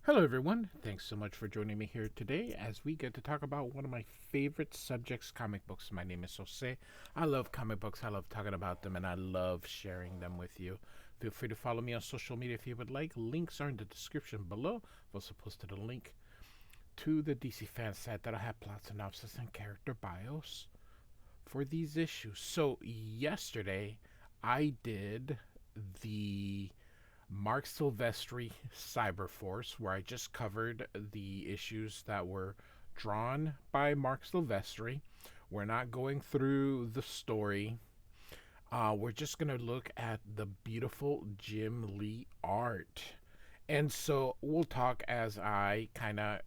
Hello, everyone. Thanks so much for joining me here today as we get to talk about one of my favorite subjects, comic books. My name is Jose. I love comic books, I love talking about them, and I love sharing them with you. Feel free to follow me on social media if you would like. Links are in the description below. I've also posted a link to the DC fan site that I have plot synopsis and character bios for these issues. So, yesterday I did the Mark Silvestri Cyberforce, where I just covered the issues that were drawn by Mark Silvestri. We're not going through the story. We're just going to look at the beautiful Jim Lee art. And so we'll talk as I kind of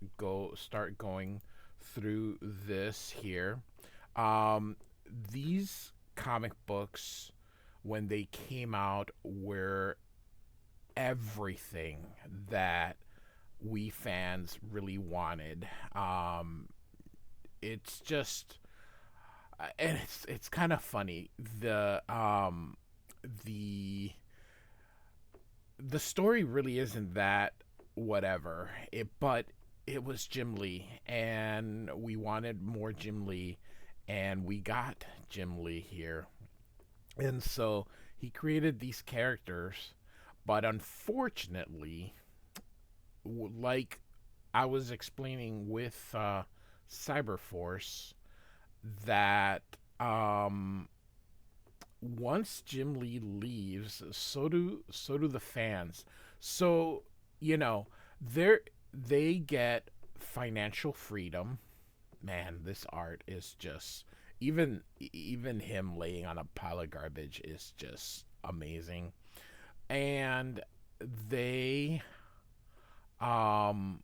start going through this here. Um, these comic books, when they came out, were everything that we fans really wanted. It's just, and it's kind of funny. The the story really isn't that whatever. But it was Jim Lee, and we wanted more Jim Lee, and we got Jim Lee here, and so he created these characters, but unfortunately, like I was explaining with Cyberforce, that um, once Jim Lee leaves, so do the fans. So you know, they they get financial freedom. Man, this art is just even him laying on a pile of garbage is just amazing. And they um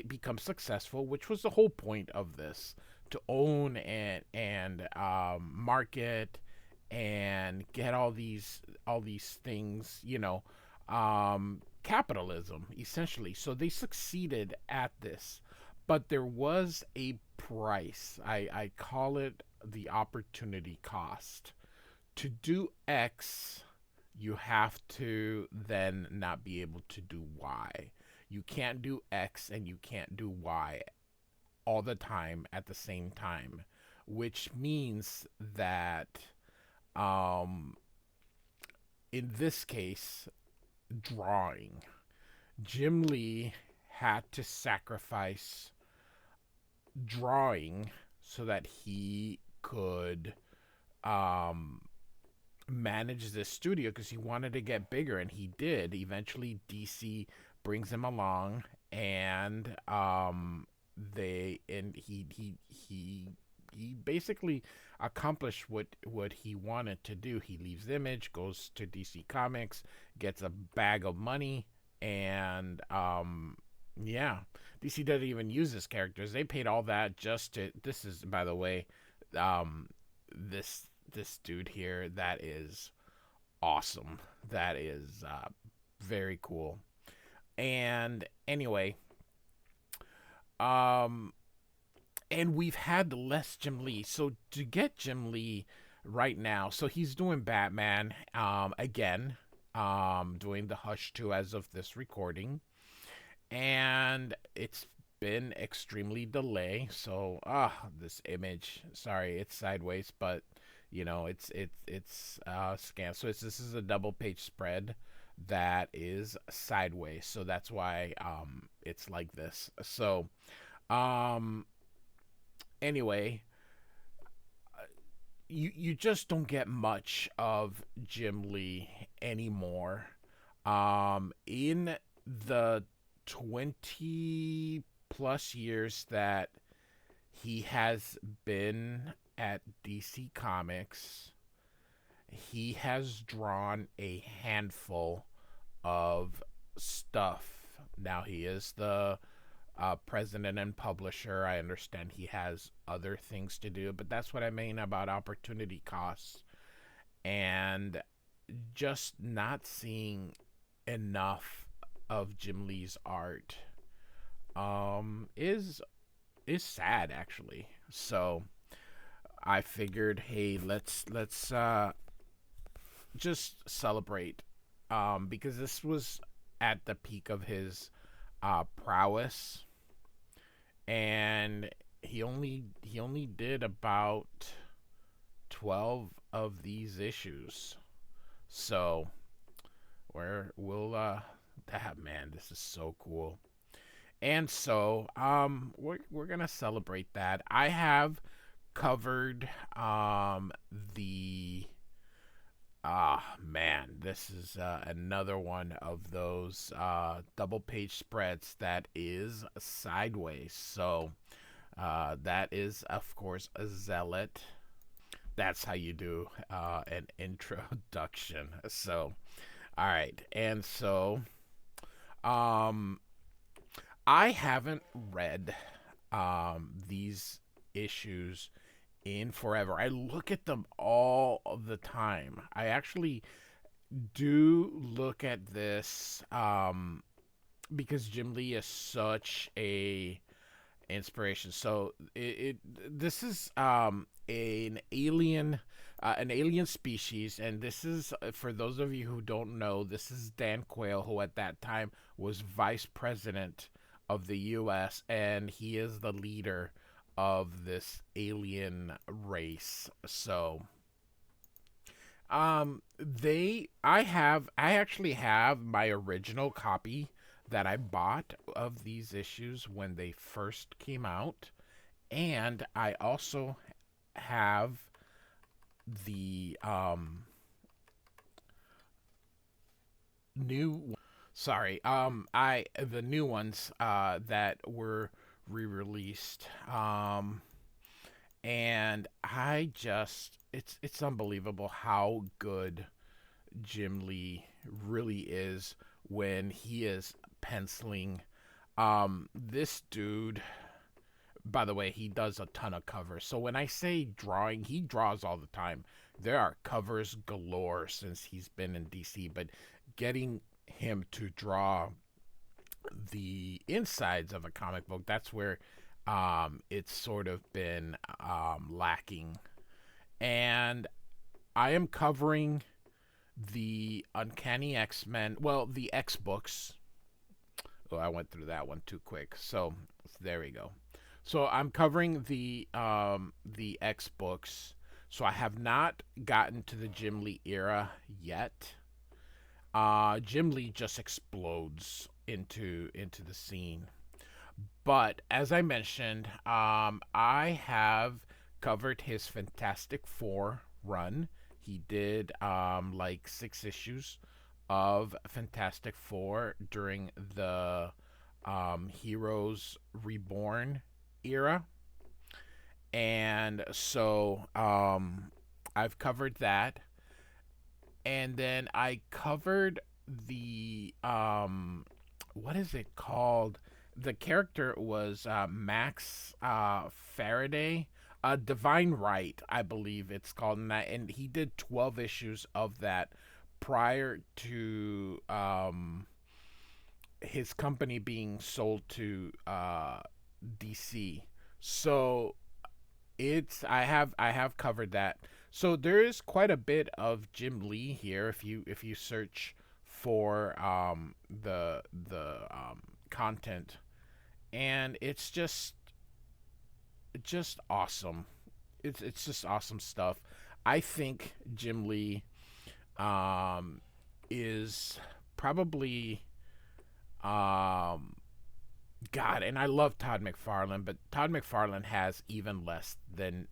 become successful, which was the whole point of this, to own and market and get all these things, capitalism essentially. So they succeeded at this, but there was a price. I call it the opportunity cost. To do X, you have to then not be able to do Y. You can't do X and you can't do Y all the time at the same time, which means that um, in this case, drawing, Jim Lee had to sacrifice drawing so that he could um, manage this studio, because he wanted to get bigger, and he did. Eventually, DC brings him along, and they and he basically accomplished what he wanted to do. He leaves Image, goes to DC Comics, gets a bag of money, and yeah, DC doesn't even use his characters. They paid all that just to. This is, by the way, um, this dude here, that is awesome. That is very cool. And anyway, um, and we've had less Jim Lee. So to get Jim Lee right now, so he's doing Batman again, doing the Hush 2 as of this recording, and it's been extremely delay. So this image, sorry, it's sideways, but it's scanned. So this is a double page spread that is sideways. So that's why it's like this. So um anyway, you just don't get much of Jim Lee anymore. In the 20 plus years that he has been at DC Comics, he has drawn a handful of stuff. Now he is the president and publisher. I understand he has other things to do, but that's what I mean about opportunity costs, and just not seeing enough of Jim Lee's art is sad, actually. So I figured, hey, let's just celebrate because this was at the peak of his prowess, and he only did about 12 of these issues. So where we'll that man, this is so cool. And so we're gonna celebrate that. I have covered the man, this is another one of those double page spreads that is sideways. So that is, of course, a zealot. That's how you do an introduction. So, all right. And so, um, I haven't read these issues in forever. I look at them all of the time. I actually do look at this because Jim Lee is such a inspiration. So this is an alien species, and this is for those of you who don't know, this is Dan Quayle, who at that time was vice president of the U.S., and he is the leader of this alien race. So I actually have my original copy that I bought of these issues when they first came out, and I also have the new sorry I the new ones that were re-released, and I just it's unbelievable how good Jim Lee really is when he is penciling. This dude, by the way, he does a ton of covers. So when I say drawing, he draws all the time. There are covers galore since he's been in DC, but getting him to draw the insides of a comic book, that's where it's sort of been lacking. And I am covering the Uncanny X-Men, well, the X books. Oh, I went through that one too quick. So there we go. So I'm covering the X books. So I have not gotten to the Jim Lee era yet. Jim Lee just explodes into the scene. But as I mentioned, I have covered his Fantastic Four run. He did like 6 issues of Fantastic Four during the Heroes Reborn era. And so I've covered that. And then I covered the what is it called? The character was Max Faraday, Divine Right, I believe it's called, and he did 12 issues of that prior to his company being sold to DC. So I have covered that. So there is quite a bit of Jim Lee here if you search for the content, and it's just awesome. It's just awesome stuff. I think Jim Lee is probably um God, and I love Todd McFarlane, but Todd McFarlane has even less than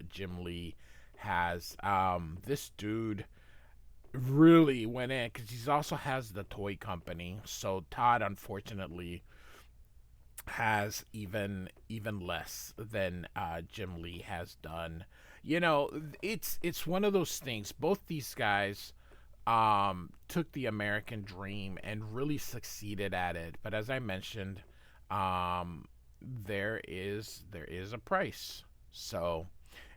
Jim Lee has. This dude really went in because he also has the toy company. So Todd, unfortunately, has even less than Jim Lee has done. You know, it's one of those things. Both these guys took the American dream and really succeeded at it. But as I mentioned, there is a price. So,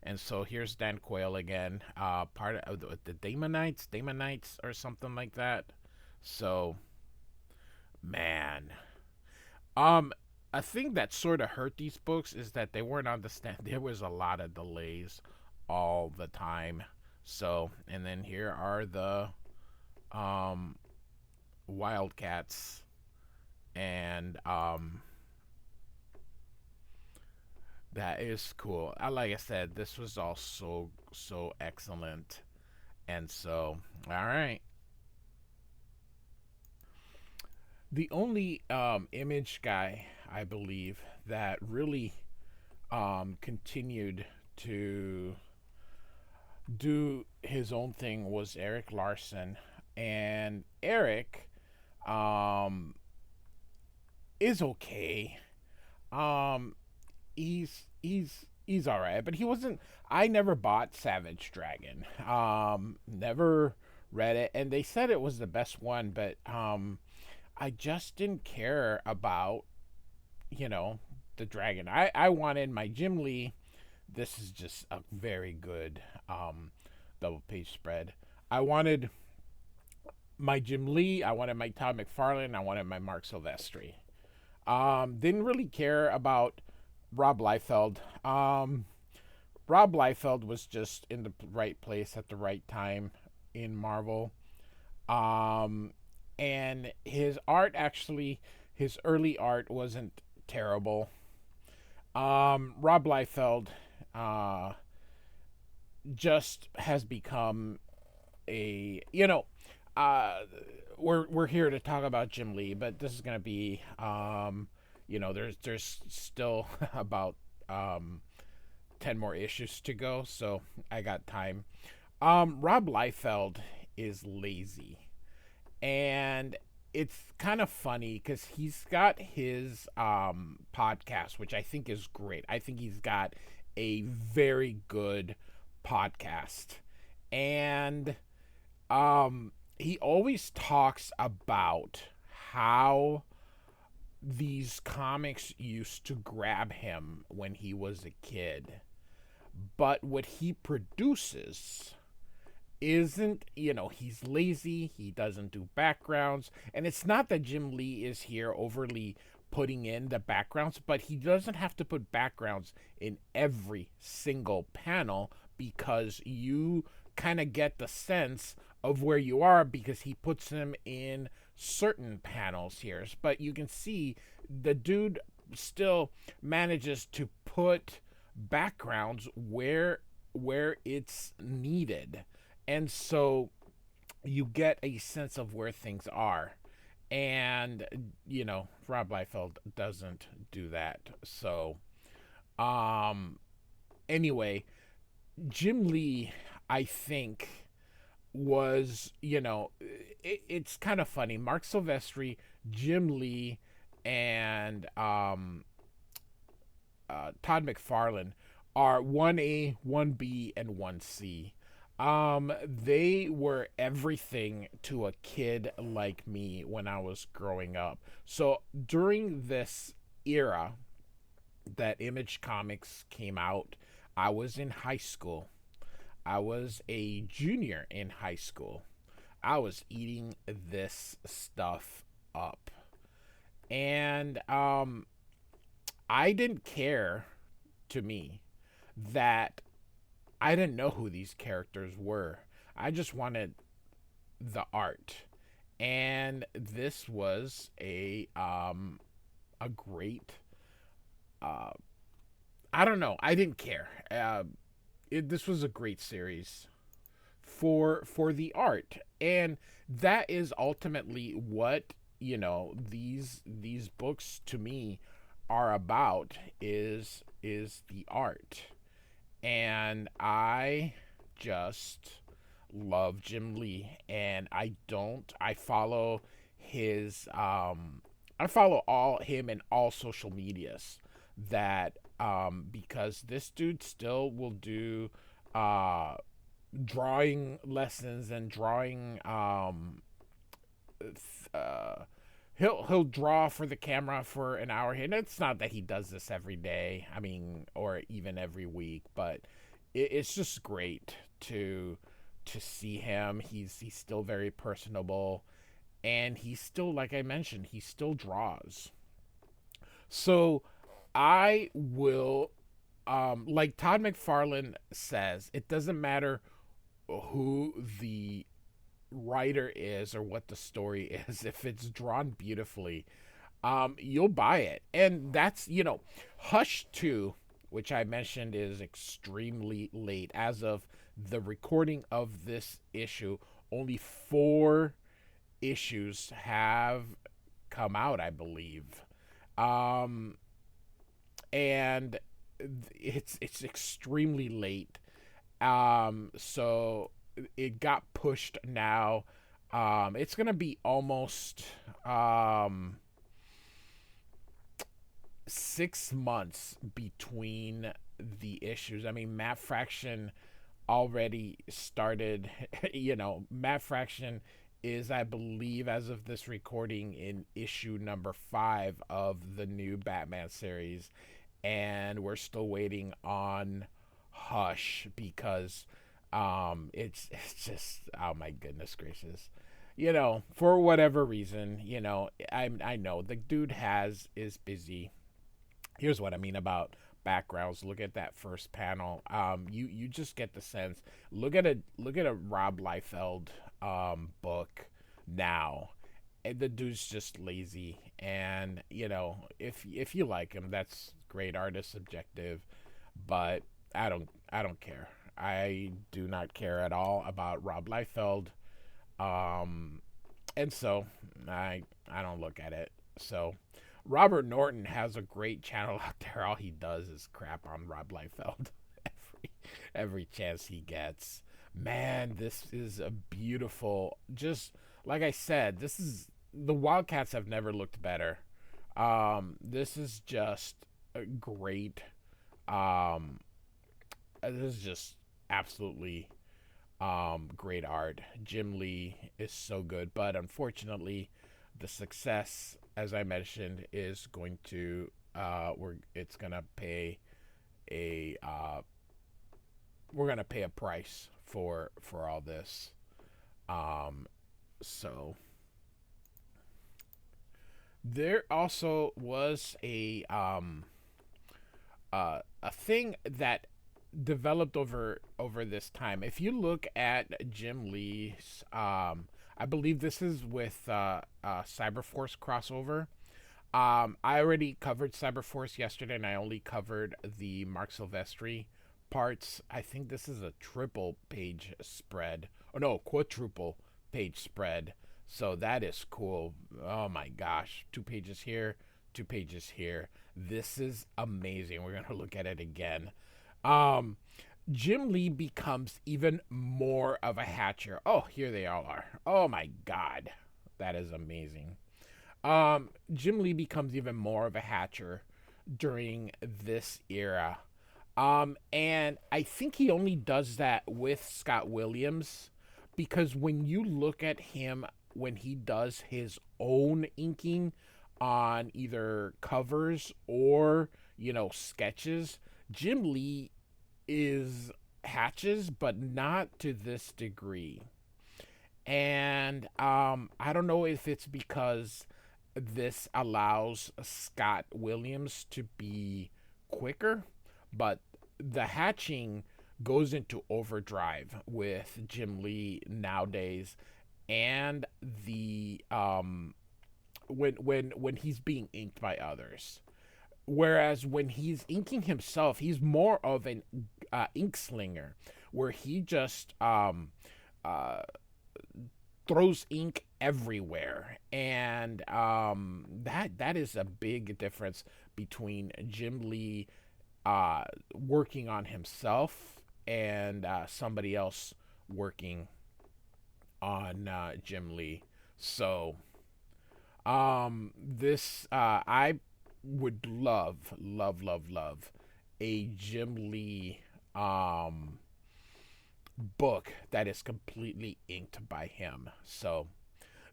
and so here's Dan Quayle again, part of the Damonites or something like that. So, man, um, a thing that sort of hurt these books is that they weren't on the stand. There was a lot of delays all the time. So, and then here are um, Wildcats, and that is cool. Like I said, this was all so excellent, and so all right. The only image guy I believe that really continued to do his own thing was Eric Larson, and Eric um, is okay. Um, he's all right, but he wasn't. I never bought Savage Dragon. Never read it, and they said it was the best one, but I just didn't care about you know the dragon. I wanted my Jim Lee. This is just a very good double page spread. I wanted my Jim Lee. I wanted my Todd McFarlane. I wanted my Mark Silvestri. Didn't really care about Rob Liefeld. Rob Liefeld was just in the right place at the right time in Marvel. Um, and his art actually, his early art wasn't terrible. Rob Liefeld uh, just has become a uh, we're here to talk about Jim Lee, but this is gonna be there's still about 10 more issues to go, so I got time. Rob Liefeld is lazy, and it's kind of funny because he's got his podcast, which I think is great. I think he's got a very good podcast, and he always talks about how these comics used to grab him when he was a kid, but what he produces isn't, he's lazy, he doesn't do backgrounds, and it's not that Jim Lee is here overly putting in the backgrounds, but he doesn't have to put backgrounds in every single panel because you kind of get the sense of where you are because he puts them in certain panels here. But you can see the dude still manages to put backgrounds where it's needed. And so you get a sense of where things are. And Rob Liefeld doesn't do that. So anyway, Jim Lee, I think, was, it's kind of funny. Mark Silvestri, Jim Lee, and Todd McFarlane are 1A, 1B, and 1C. They were everything to a kid like me when I was growing up. So during this era that Image Comics came out, I was in high school. I was a junior in high school. I was eating this stuff up. And I didn't care, to me, that I didn't know who these characters were. I just wanted the art. And this was a great I don't know. I didn't care. This was a great series for the art, and that is ultimately what these books to me are about is the art, and I just love Jim Lee, and I follow his I follow all him in all social medias that because this dude still will do uh drawing lessons and drawing uh he'll draw for the camera for an hour, and it's not that he does this every day, I mean, or even every week, but it's just great to see him. He's still very personable, and he's still, like I mentioned, he still draws. So I will, like Todd McFarlane says, it doesn't matter who the writer is or what the story is, if it's drawn beautifully, you'll buy it. And that's, Hush 2, which I mentioned is extremely late. As of the recording of this issue, only 4 issues have come out, I believe. Um, and it's extremely late. So it got pushed now. It's gonna be almost um 6 months between the issues. I mean, Matt Fraction already started. Matt Fraction is, I believe, as of this recording, in issue number 5 of the new Batman series, and we're still waiting on Hush because it's just, oh my goodness gracious. For whatever reason, I know the dude is busy. Here's what I mean about backgrounds. Look at that first panel. You just get the sense. Look at a Rob Liefeld book now. And the dude's just lazy, and if you like him, that's great. Artist subjective, but I don't care. I do not care at all about Rob Liefeld. Um, and so I don't look at it. So Robert Norton has a great channel out there. All he does is crap on Rob Liefeld every chance he gets. Man, this is a beautiful. Just like I said, this is the Wildcats have never looked better. This is just a great. This is just absolutely great art. Jim Lee is so good, but unfortunately, the success, as I mentioned, is going to it's gonna pay a we're gonna pay a price for all this. Um, so there also was a thing that developed over this time. If you look at Jim Lee's, I believe this is with Cyberforce crossover. I already covered Cyberforce yesterday, and I only covered the Mark Silvestri parts. I think this is a triple page spread. Oh no, quadruple page spread. So that is cool. Oh my gosh. 2 pages here, 2 pages here. This is amazing. We're gonna look at it again. Um, Jim Lee becomes even more of a hatcher. Oh, here they all are. Oh my god. That is amazing. Jim Lee becomes even more of a hatcher during this era. And I think he only does that with Scott Williams, because when you look at him when he does his own inking on either covers or, sketches, Jim Lee is hatches, but not to this degree. And I don't know if it's because this allows Scott Williams to be quicker, but the hatching goes into overdrive with Jim Lee nowadays, and the when he's being inked by others. Whereas when he's inking himself, he's more of an ink slinger, where he just uh, throws ink everywhere, and that is a big difference between Jim Lee working on himself and somebody else working on Jim Lee. So this I would love a Jim Lee book that is completely inked by him. So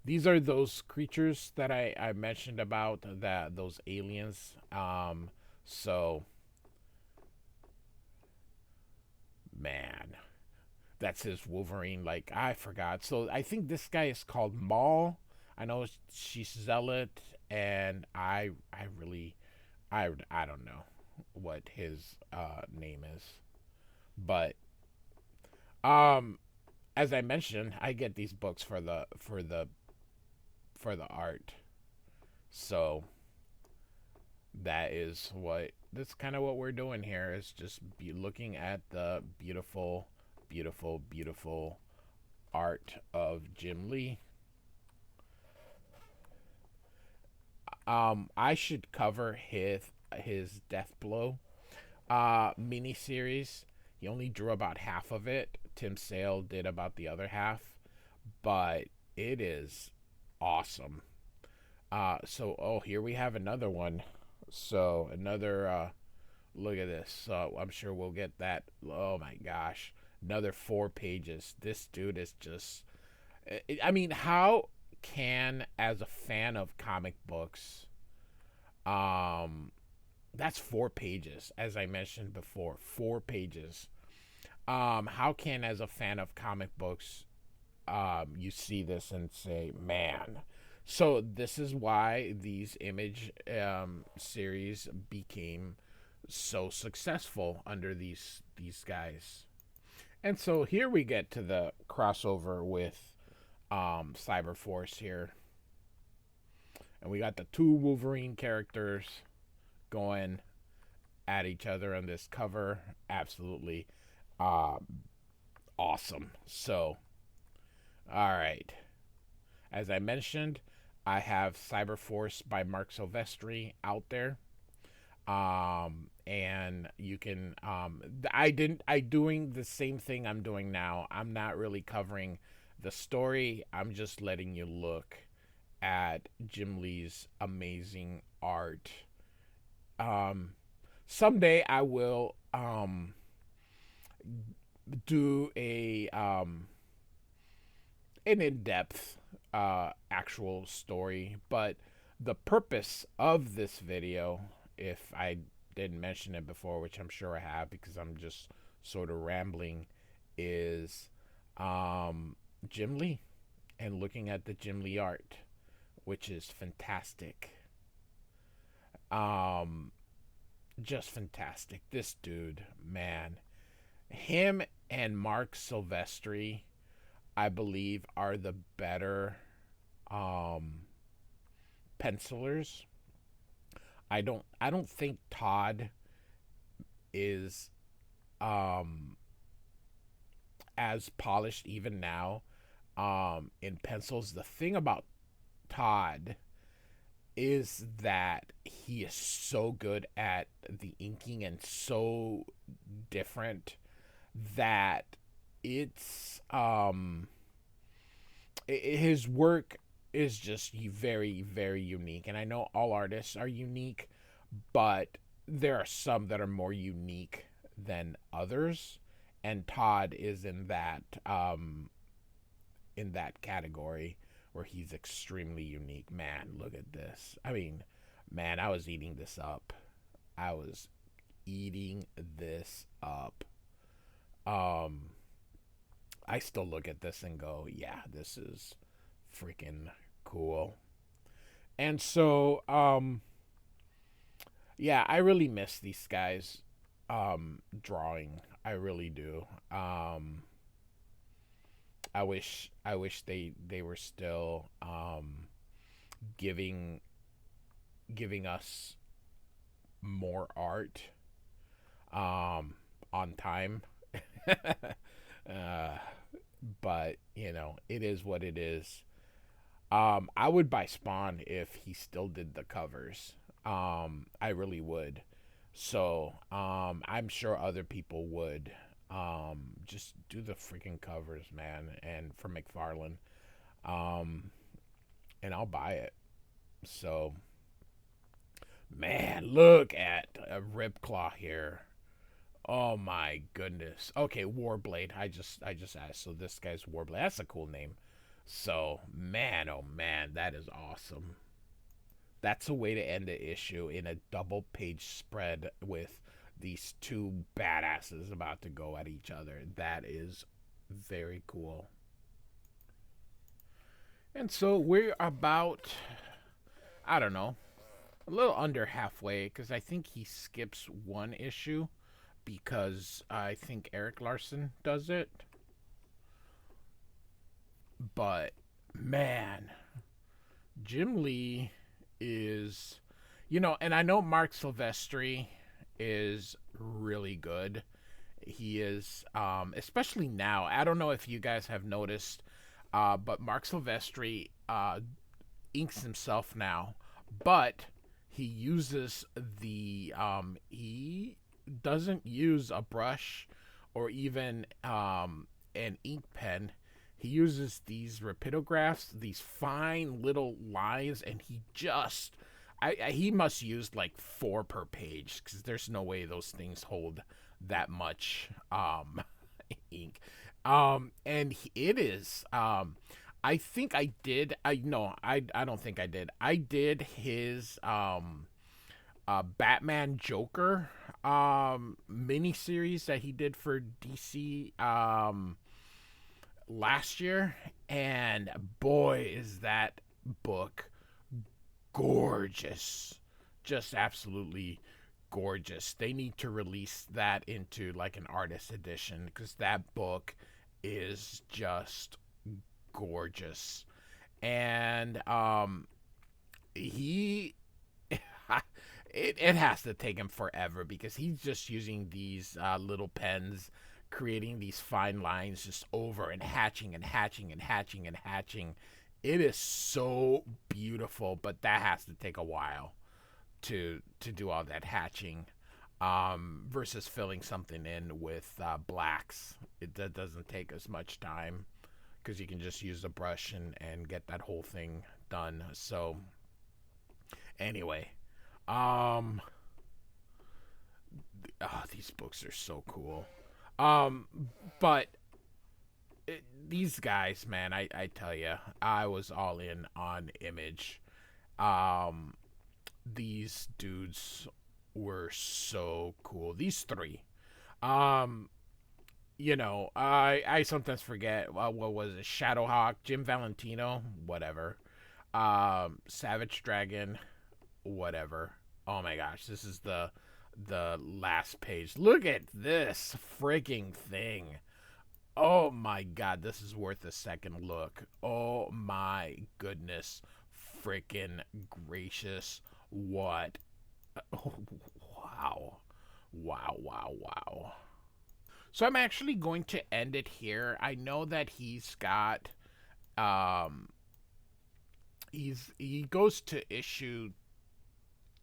these are those creatures that I mentioned about, that those aliens. So man, that's his Wolverine. Like, I forgot. So I think this guy is called Maul. I know she's Zealot, and I really I don't know what his name is, but um as I mentioned, I get these books for the art. So that's kind of what we're doing here, is just be looking at the beautiful, beautiful, beautiful art of Jim Lee. I should cover his Death Blow miniseries. He only drew about half of it. Tim Sale did about the other half, but it is awesome. So here we have another one. So another look at this. So I'm sure we'll get that. Oh my gosh, another 4 pages. This dude is just. I mean, how can, as a fan of comic books, that's 4 pages, as I mentioned before, 4 pages. How can, as a fan of comic books, you see this and say, man. So this is why these image series became so successful under these guys. And so here we get to the crossover with Cyberforce here. And we got the two Wolverine characters going at each other on this cover. Absolutely awesome. So, all right. As I mentioned, I have Cyberforce by Mark Silvestri out there. And you can I doing the same thing I'm doing now. I'm not really covering the story. I'm just letting you look at Jim Lee's amazing art. Someday I will do an in-depth actual story, but the purpose of this video, if I didn't mention it before, which I'm sure I have because I'm just sort of rambling, is Jim Lee and looking at the Jim Lee art, which is fantastic. Just fantastic. This dude, man. Him and Mark Silvestri, I believe, are the better pencilers. I don't think Todd is as polished even now in pencils. The thing about Todd is that he is so good at the inking and so different that it's his work is just very, very unique. And I know all artists are unique, but there are some that are more unique than others, and Todd is in that category where he's extremely unique. Man, look at this. I mean, man, I was eating this up. I was eating this up. I still look at this and go, yeah, this is freaking cool. And so, yeah, I really miss these guys drawing. I really do. I wish they were still giving us more art on time. But it is what it is. I would buy Spawn if he still did the covers. I really would. So I'm sure other people would. Just do the freaking covers, man, and for McFarlane. And I'll buy it. So, man, look at a Ripclaw here. Oh my goodness. Okay, Warblade. I just asked. So this guy's Warblade. That's a cool name. So, man, oh man, that is awesome. That's a way to end the issue in a double page spread with these two badasses about to go at each other. That is very cool. And so we're about, I don't know, a little under halfway, because I think he skips one issue because I think Eric Larson does it. But man, Jim Lee is, and I know Mark Silvestri is really good. He is, especially now. I don't know if you guys have noticed, but Mark Silvestri inks himself now, but he uses he doesn't use a brush or even an ink pen. He uses these rapidographs, these fine little lines, and he must use like four per page because there's no way those things hold that much ink. It is. I think I did. I no. I don't think I did. I did his Batman Joker miniseries that he did for DC last year, and boy is that book gorgeous, just absolutely gorgeous. They need to release that into like an artist edition because that book is just gorgeous. And he it has to take him forever because he's just using these little pens, creating these fine lines just over and hatching and hatching and hatching and hatching. It is so beautiful, but that has to take a while to do all that hatching, versus filling something in with blacks. That doesn't take as much time because you can just use a brush and get that whole thing done. So anyway, um, these books are so cool. Um, but these guys, man, I tell you, I was all in on Image. Um, these dudes were so cool. These three. Um, I sometimes forget what was it? Shadowhawk, Jim Valentino, whatever. Savage Dragon, whatever. Oh my gosh, this is the last page. Look at this freaking thing. Oh my god, this is worth a second look. Oh my goodness. Freaking gracious. What? Oh, wow. Wow, wow, wow. So I'm actually going to end it here. I know that he's got um he goes to issue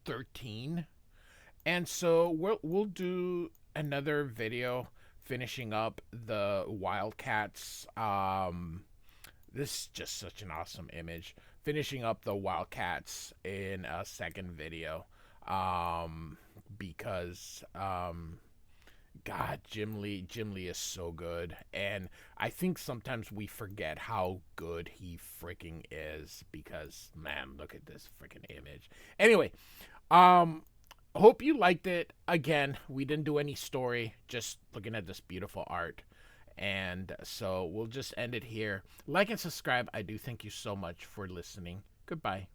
13. And so we'll do another video finishing up the Wildcats. This is just such an awesome image. Finishing up the Wildcats in a second video, because God, Jim Lee is so good, and I think sometimes we forget how good he freaking is because man, look at this freaking image. Anyway, um, hope you liked it. Again, we didn't do any story, just looking at this beautiful art. And so we'll just end it here. Like and subscribe. I do thank you so much for listening. Goodbye.